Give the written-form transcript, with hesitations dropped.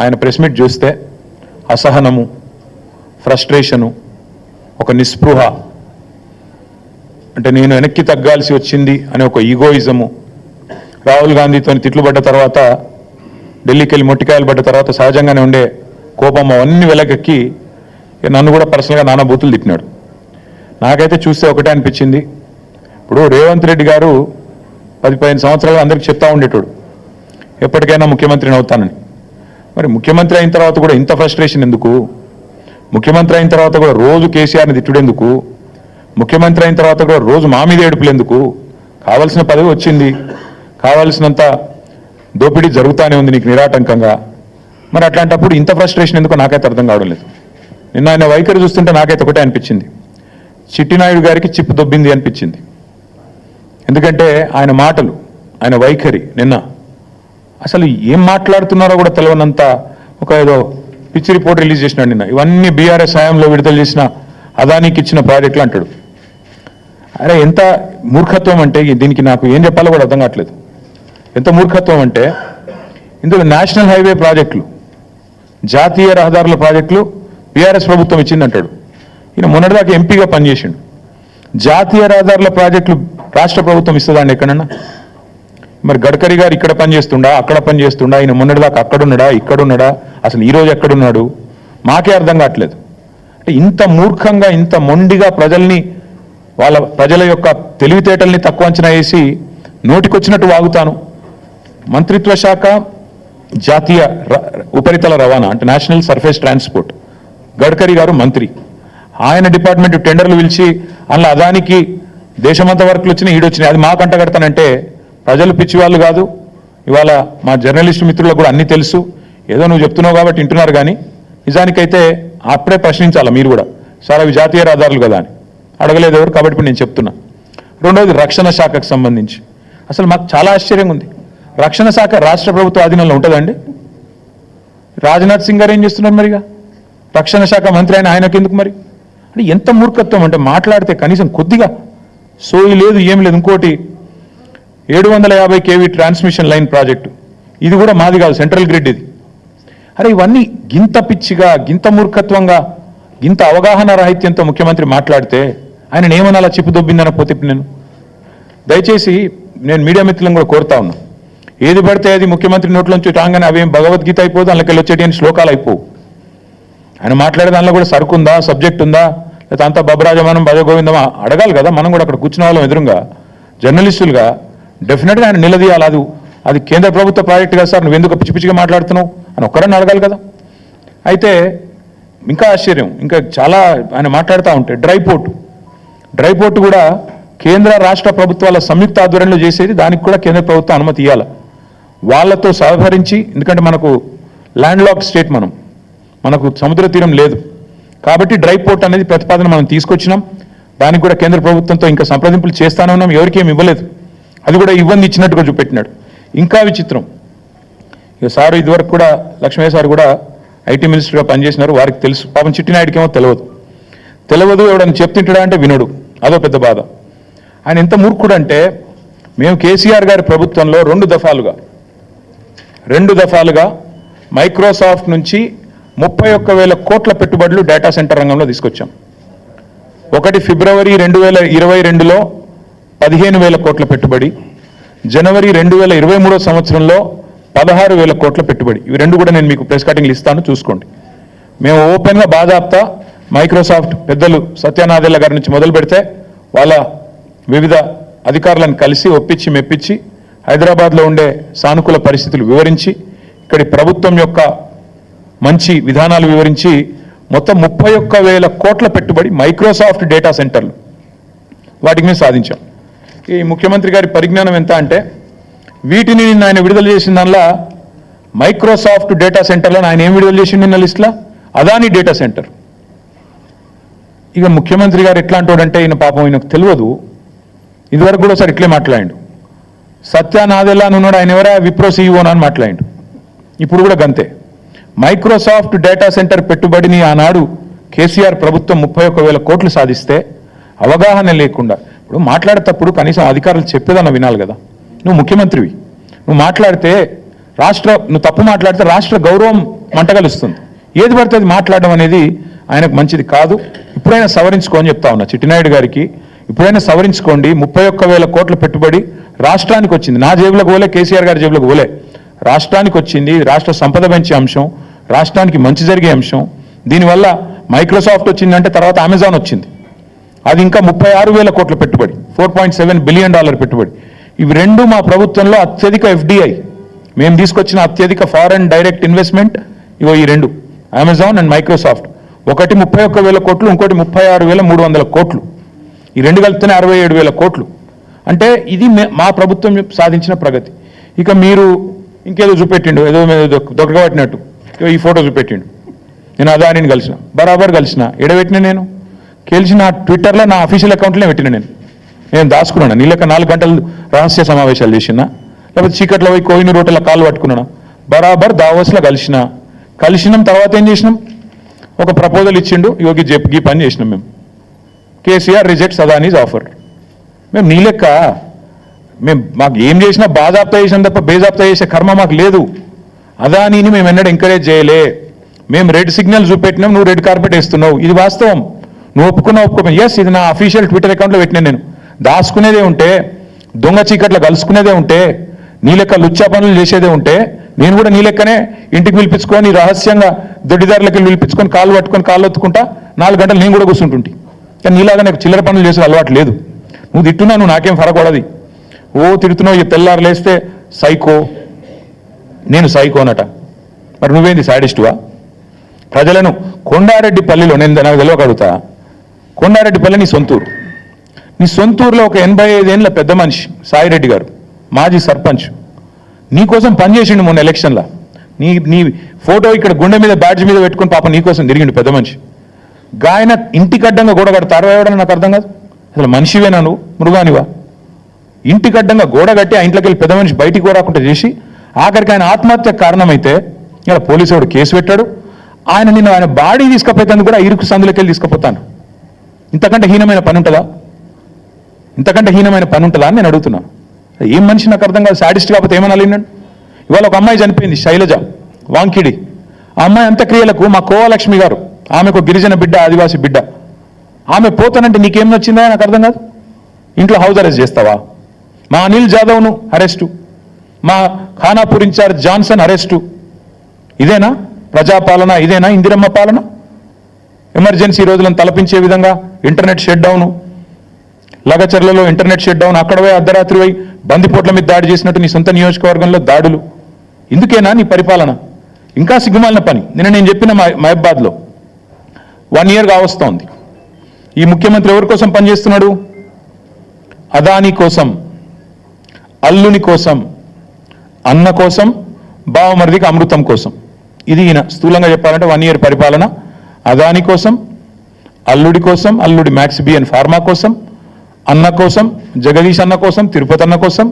ఆయన press meet చూస్తే అసహనము, frustration, ఒక నిస్పృహ, అంటే నేను వెనక్కి తగ్గాల్సి వచ్చింది అనే ఒక ఈగోయిజము, రాహుల్ గాంధీతో తిట్లు పడ్డ తర్వాత, ఢిల్లీకి వెళ్ళి మొట్టికాయలు పడ్డ తర్వాత సహజంగానే ఉండే కోపం అవన్నీ వెలకెక్కి నన్ను కూడా పర్సనల్గా నానా బూతులు తిట్టినాడు. నాకైతే చూస్తే ఒకటే అనిపించింది, ఇప్పుడు రేవంత్ రెడ్డి గారు 10-15 సంవత్సరాలు అందరికీ చెప్తా ఉండేటోడు ఎప్పటికైనా ముఖ్యమంత్రిని అవుతానని. మరి ముఖ్యమంత్రి అయిన తర్వాత కూడా ఇంత ఫ్రస్ట్రేషన్ ఎందుకు? ముఖ్యమంత్రి అయిన తర్వాత కూడా రోజు కేసీఆర్ని తిట్టుడెందుకు? ముఖ్యమంత్రి అయిన తర్వాత కూడా రోజు మా మీద ఏడుపులు ఎందుకు? కావాల్సిన పదవి వచ్చింది, కావాల్సినంత దోపిడీ జరుగుతూనే ఉంది నీకు నిరాటంకంగా. మరి అట్లాంటప్పుడు ఇంత ఫ్రస్ట్రేషన్ ఎందుకో నాకైతే అర్థం కావడం లేదు. నిన్న ఆయన వైఖరి చూస్తుంటే నాకైతే ఒకటే అనిపించింది, చిట్టినాయుడు గారికి చిప్పు దొబ్బింది అనిపించింది. ఎందుకంటే ఆయన మాటలు, ఆయన వైఖరి నిన్న అసలు ఏం మాట్లాడుతున్నారో కూడా తెలియనంత ఒక ఏదో పిచ్చి రిపోర్ట్ రిలీజ్ చేసినాడు నిన్న. ఇవన్నీ బీఆర్ఎస్ హయాంలో విడుదల చేసిన అదానికి ఇచ్చిన ప్రాజెక్టులు అంటాడు. అరే ఎంత మూర్ఖత్వం అంటే దీనికి నాకు ఏం చెప్పాలో కూడా అర్థం కావట్లేదు. ఎంత మూర్ఖత్వం అంటే ఇందులో నేషనల్ హైవే ప్రాజెక్టులు, జాతీయ రహదారుల ప్రాజెక్టులు బీఆర్ఎస్ ప్రభుత్వం ఇచ్చిందంటాడు. ఈయన మొన్నటిదాకా ఎంపీగా పనిచేసిండు. జాతీయ రహదారుల ప్రాజెక్టులు రాష్ట్ర ప్రభుత్వం ఇస్తుందండి ఎక్కడన్నా? మరి గడ్కరీ గారు ఇక్కడ పనిచేస్తుండా, అక్కడ పనిచేస్తుండా? ఈయన మొన్నటిదాకా అక్కడున్నాడా, ఇక్కడున్నాడా? అసలు ఈరోజు ఎక్కడున్నాడు? మాకే అర్థం కావట్లేదు. అంటే ఇంత మూర్ఖంగా, ఇంత మొండిగా ప్రజల యొక్క తెలివితేటల్ని తక్కువ అంచనా వేసి నోటికొచ్చినట్టు వాగుతాను. మంత్రిత్వ శాఖ జాతీయ ఉపరితల రవాణా అంటే నేషనల్ సర్ఫేస్ ట్రాన్స్పోర్ట్, గడ్కరీ గారు మంత్రి. ఆయన డిపార్ట్మెంట్ టెండర్లు పిలిచి అందులో అదానికి దేశమంత వర్కులు వచ్చినాయి, ఈడొచ్చినాయి. అది మాకు అంటగడతానంటే ప్రజలు పిచ్చివాళ్ళు కాదు. ఇవాళ మా జర్నలిస్టు మిత్రులకు కూడా అన్నీ తెలుసు. ఏదో నువ్వు చెప్తున్నావు కాబట్టి వింటున్నారు, కానీ నిజానికైతే అప్పుడే ప్రశ్నించాలా మీరు కూడా, సార్ అవి జాతీయ రహదారులు కదా అని. అడగలేదు ఎవరు, కాబట్టి ఇప్పుడు నేను చెప్తున్నా. రెండవది రక్షణ శాఖకు సంబంధించి అసలు మాకు చాలా ఆశ్చర్యంగా ఉంది. రక్షణ శాఖ రాష్ట్ర ప్రభుత్వ ఆధీనంలో ఉంటుందండి. రాజ్నాథ్ సింగ్ గారు ఏం చేస్తున్నారు మరిగా? రక్షణ శాఖ మంత్రి ఆయనకు ఎందుకు మరి? అంటే ఎంత మూర్ఖత్వం అంటే మాట్లాడితే కనీసం కొద్దిగా సోయి లేదు, ఏం లేదు. ఇంకోటి 750 kV ట్రాన్స్మిషన్ లైన్ ప్రాజెక్టు, ఇది కూడా మాది కాదు, సెంట్రల్ గ్రిడ్ ఇది. అరే ఇవన్నీ గింత పిచ్చిగా, గింత మూర్ఖత్వంగా, గింత అవగాహన రాహిత్యంతో ముఖ్యమంత్రి మాట్లాడితే ఆయన ఏమనాలా? చిప్పు దొబ్బిందనకపోతే ఇప్పుడు దయచేసి నేను మీడియా మిత్రులను కూడా కోరుతా ఉన్నా, ఏది పడితే అది ముఖ్యమంత్రి నోట్లోంచి రాగానే అవేం భగవద్గీత అయిపోదు, అందులోకి వచ్చేటి శ్లోకాలు అయిపోవు. ఆయన మాట్లాడే దానిలో కూడా సరుకుందా, సబ్జెక్ట్ ఉందా, లేకపోతే అంతా బబరాజమానం భజగోవిందమా అడగాలి కదా. మనం కూడా అక్కడ కూర్చున్న వాళ్ళం ఎదురుగా జర్నలిస్టులుగా డెఫినెట్గా ఆయన నిలదీయాలి. అది కేంద్ర ప్రభుత్వ ప్రాజెక్టు కదా సార్, నువ్వు ఎందుకు పిచ్చి పిచ్చిగా మాట్లాడుతున్నావు అని ఒక్కరన్నా అడగాలి కదా. అయితే ఇంకా ఆశ్చర్యం, ఇంకా చాలా ఆయన మాట్లాడుతూ ఉంటే డ్రై పోర్టు కూడా కేంద్ర రాష్ట్ర ప్రభుత్వాల సంయుక్త ఆధ్వర్యంలో చేసేది, దానికి కూడా కేంద్ర ప్రభుత్వం అనుమతి ఇవ్వాలి. వాళ్ళతో సహకరించి, ఎందుకంటే మనకు ల్యాండ్ లాక్ స్టేట్, మనకు సముద్ర తీరం లేదు కాబట్టి డ్రై పోర్ట్ అనేది ప్రతిపాదన మనం తీసుకొచ్చినాం. దానికి కూడా కేంద్ర ప్రభుత్వంతో ఇంకా సంప్రదింపులు చేస్తానే ఉన్నాం. ఎవరికి ఏమి ఇవ్వలేదు, అది కూడా ఇవ్వండి ఇచ్చినట్టుగా చూపెట్టినాడు. ఇంకా విచిత్రం, ఇక సారు ఇదివరకు కూడా లక్ష్మయ్య సార్ కూడా ఐటీ మినిస్టర్గా పనిచేసినారు, వారికి తెలుసు. పాపం చిట్టినాయుడికి ఏమో తెలియదు, ఎవడని చెప్తుంటాడా అంటే వినడు, అదో పెద్ద బాధ. ఆయన ఎంత మూర్ఖుడు అంటే, మేము కేసీఆర్ గారి ప్రభుత్వంలో రెండు దఫాలుగా మైక్రోసాఫ్ట్ నుంచి 31,000 కోట్ల పెట్టుబడులు డేటా సెంటర్ రంగంలో తీసుకొచ్చాం. ఒకటి ఫిబ్రవరి 2022లో 15,000 కోట్ల పెట్టుబడి, జనవరి 2023 సంవత్సరంలో 16,000 కోట్ల పెట్టుబడి. ఇవి రెండు కూడా నేను మీకు ప్రెస్ కటింగ్లు ఇస్తాను, చూసుకోండి. మేము ఓపెన్గా బాజాప్తా మైక్రోసాఫ్ట్ పెద్దలు సత్యనాదెల్ల గారి నుంచి మొదలు పెడితే వాళ్ళ వివిధ అధికారులను కలిసి ఒప్పించి మెప్పించి హైదరాబాద్లో ఉండే సానుకూల పరిస్థితులు వివరించి, ఇక్కడి ప్రభుత్వం యొక్క మంచి విధానాలు వివరించి మొత్తం 31,000 కోట్ల పెట్టుబడి మైక్రోసాఫ్ట్ డేటా సెంటర్లు, వాటికి మేము సాధించాం. ఈ ముఖ్యమంత్రి గారి పరిజ్ఞానం ఎంత అంటే, వీటిని ఆయన విడుదల చేసిన దానిలో మైక్రోసాఫ్ట్ డేటా సెంటర్లో ఆయన ఏం విడుదల చేసిండు నిన్న లిస్టులో? Adani data centre. ఇక ముఖ్యమంత్రి గారు ఎట్లాంటి వాడంటే, ఈయన పాపం ఈయనకు తెలియదు. ఇదివరకు కూడా ఒకసారి ఇట్లే మాట్లాడిండు. సత్యనాదెల్లా ఉన్నాడు, ఆయన ఎవరా విప్రో సీఈఓనా అని మాట్లాడిండు. ఇప్పుడు కూడా గంతే. మైక్రోసాఫ్ట్ డేటా సెంటర్ పెట్టుబడిని ఆనాడు కేసీఆర్ ప్రభుత్వం 31,000 కోట్లు సాధిస్తే అవగాహన లేకుండా, ఇప్పుడు మాట్లాడేటప్పుడు కనీసం అధికారులు చెప్పేదన్న వినాలి కదా. నువ్వు ముఖ్యమంత్రివి, నువ్వు మాట్లాడితే నువ్వు తప్పు మాట్లాడితే రాష్ట్ర గౌరవం మంటగలుస్తుంది. ఏది పడితే అది మాట్లాడడం అనేది ఆయనకు మంచిది కాదు. ఇప్పుడైనా సవరించుకోని చెప్తా ఉన్నా చిట్టినాయుడు గారికి, ఇప్పుడైనా సవరించుకోండి. 31,000 కోట్ల పెట్టుబడి రాష్ట్రానికి వచ్చింది. నా జేబులకు పోలే, కేసీఆర్ గారి జేబులకు పోలే, రాష్ట్రానికి వచ్చింది. రాష్ట్ర సంపద పెంచే అంశం, రాష్ట్రానికి మంచి జరిగే అంశం. దీనివల్ల మైక్రోసాఫ్ట్ వచ్చిందంటే తర్వాత అమెజాన్ వచ్చింది, అది ఇంకా 36,000 కోట్ల పెట్టుబడి, $4.7 బిలియన్ పెట్టుబడి. ఇవి రెండు మా ప్రభుత్వంలో అత్యధిక FDI, మేము తీసుకొచ్చిన అత్యధిక ఫారెన్ డైరెక్ట్ ఇన్వెస్ట్మెంట్ ఇవో ఈ రెండు, అమెజాన్ అండ్ మైక్రోసాఫ్ట్. ఒకటి 31,000 కోట్లు, ఇంకోటి 36,300 కోట్లు. ఈ రెండు కలిపితేనే 67,000 కోట్లు. అంటే ఇది మా ప్రభుత్వం సాధించిన ప్రగతి. ఇక మీరు ఇంకేదో చూపెట్టిండు, ఏదో దొరకబట్టినట్టు ఈ ఫోటో చూపెట్టిండు. నేను అదానిని కలిసిన, బరాబర్ కలిసిన. ఎడబెట్టిన నేను గెలిచిన ట్విట్టర్లో నా అఫీషియల్ అకౌంట్లోనే పెట్టిన. నేను దాచుకున్నాను. నీళ్ళక 4 గంటలు రహస్య సమావేశాలు చేసినా, లేకపోతే చీకట్లో పోయి కోహినూరు హోటల్లో కాళ్ళు పట్టుకున్నాను. బరాబర్ దావోస్లో కలిసినాం. తర్వాత ఏం చేసినాం, ఒక ప్రపోజల్ ఇచ్చిండు, యోగి జెప్కి పని చేసినాం మేము. KCR rejects Adanis offer. మేము నీ లెక్క మాకు ఏం చేసినా బాజాప్తా చేసినాం తప్ప బేజాప్తా చేసే కర్మ మాకు లేదు. అదానీని మేము ఎన్నడూ ఎంకరేజ్ చేయలే. మేము రెడ్ సిగ్నల్ చూపెట్టినాం, నువ్వు రెడ్ కార్పెట్ వేస్తున్నావు. ఇది వాస్తవం. నువ్వు ఒప్పుకోకపోయినా ఎస్, ఇది నా అఫీషియల్ ట్విట్టర్ అకౌంట్లో పెట్టినా. నేను దాచుకునేదే ఉంటే, దొంగ చీకట్లో కలుసుకునేదే ఉంటే, నీ లెక్క లుచ్చా పనులు చేసేదే ఉంటే, నేను కూడా నీ లెక్కనే ఇంటికి పిలిపించుకొని రహస్యంగా దొడ్డిదారులకి పిలిపించుకొని కాళ్ళు పట్టుకొని కాళ్ళు ఒత్తుకుంటా 4 గంటలు నేను కూడా కూర్చుంటుంటి. కానీ నీలాగా నాకు చిల్లర పనులు చేసే అలవాటు లేదు. నువ్వు తిట్టున్నా, నువ్వు నాకేం ఫరకూడదు. తిడుతున్నావు, ఈ తెల్లారు లేస్తే సైకో, నేను సైకో అనట. మరి నువ్వేంది సాడిస్టువా? ప్రజలను కొండారెడ్డిపల్లిలో, నేను నాకు తెలియక అడుగుతా, కొండారెడ్డిపల్లి నీ సొంతూరు. నీ సొంతూరులో ఒక 85 ఏళ్ళ పెద్ద మనిషి సాయిరెడ్డి గారు, మాజీ సర్పంచ్, నీకోసం పనిచేసిండు మొన్న ఎలక్షన్లో. నీ ఫోటో ఇక్కడ గుండె మీద బ్యాడ్జ్ మీద పెట్టుకుని పాపం నీకోసం తిరిగిండు పెద్ద మనిషి. గాయన ఇంటికడ్డంగా గోడ కడతారు ఎవడని నాకు అర్థం కాదు. అసలు మనిషివేనా నువ్వు, మృగానివా? ఇంటికడ్డంగా గోడ కట్టి ఆ ఇంట్లోకి వెళ్ళి పెద్ద మనిషి బయటికి రాకుండా చేసి ఆఖరికి ఆయన ఆత్మహత్య కారణమైతే ఇలా పోలీసు వాడు కేసు పెట్టాడు. ఆయన బాడీ తీసుకుపోయేందుకు కూడా ఇరుకు సందులోకి వెళ్ళి తీసుకుపోతాను. ఇంతకంటే హీనమైన పని ఉంటుందా? ఇంతకంటే హీనమైన పని ఉంటుందా అని నేను అడుగుతున్నాను. ఏం మనిషి నాకు అర్థం కాదు. సాడిస్ట్ కాకపోతే ఏమన్నా అలిగినాడు. ఇవాళ ఒక అమ్మాయి చనిపోయింది, శైలజ వాంకిడి. ఆ అమ్మాయి అంత్యక్రియలకు మా కోవలక్ష్మి గారు, ఆమెకు గిరిజన బిడ్డ, ఆదివాసీ బిడ్డ, ఆమె పోతానంటే నీకేం నచ్చిందా నాకు అర్థం కాదు. ఇంట్లో హౌస్ అరెస్ట్ చేస్తావా? మా అనిల్ జాదవ్ను అరెస్టు, మా ఖానాపూర్ ఇన్ఛార్జ్ జాన్సన్ అరెస్టు. ఇదేనా ప్రజాపాలన? ఇదేనా ఇందిరమ్మ పాలన? ఎమర్జెన్సీ రోజులను తలపించే విధంగా ఇంటర్నెట్ షట్ డౌను, లగచర్లలో ఇంటర్నెట్ షట్ డౌన్, అక్కడ పోయి అర్ధరాత్రి పోయి బందిపోట్ల మీద దాడి చేసినట్టు నీ సొంత నియోజకవర్గంలో దాడులు. ఇందుకేనా నీ పరిపాలన? ఇంకా సిగ్గుమాలిన పని. నేను చెప్పిన మహబాద్లో 1 ఇయర్ కావస్తోంది. ఈ ముఖ్యమంత్రి ఎవరి కోసం పనిచేస్తున్నాడు? అదానీ కోసం, అల్లుని కోసం, అన్న కోసం, బావమరిదికి అమృతం కోసం. ఇది ఈయన స్థూలంగా చెప్పాలంటే 1 ఇయర్ పరిపాలన. అదానీ కోసం, అల్లుడి కోసం, అల్లుడి మ్యాక్స్ బి అండ్ ఫార్మా కోసం, అన్న కోసం, జగదీష్ అన్న కోసం, తిరుపతి అన్న కోసం,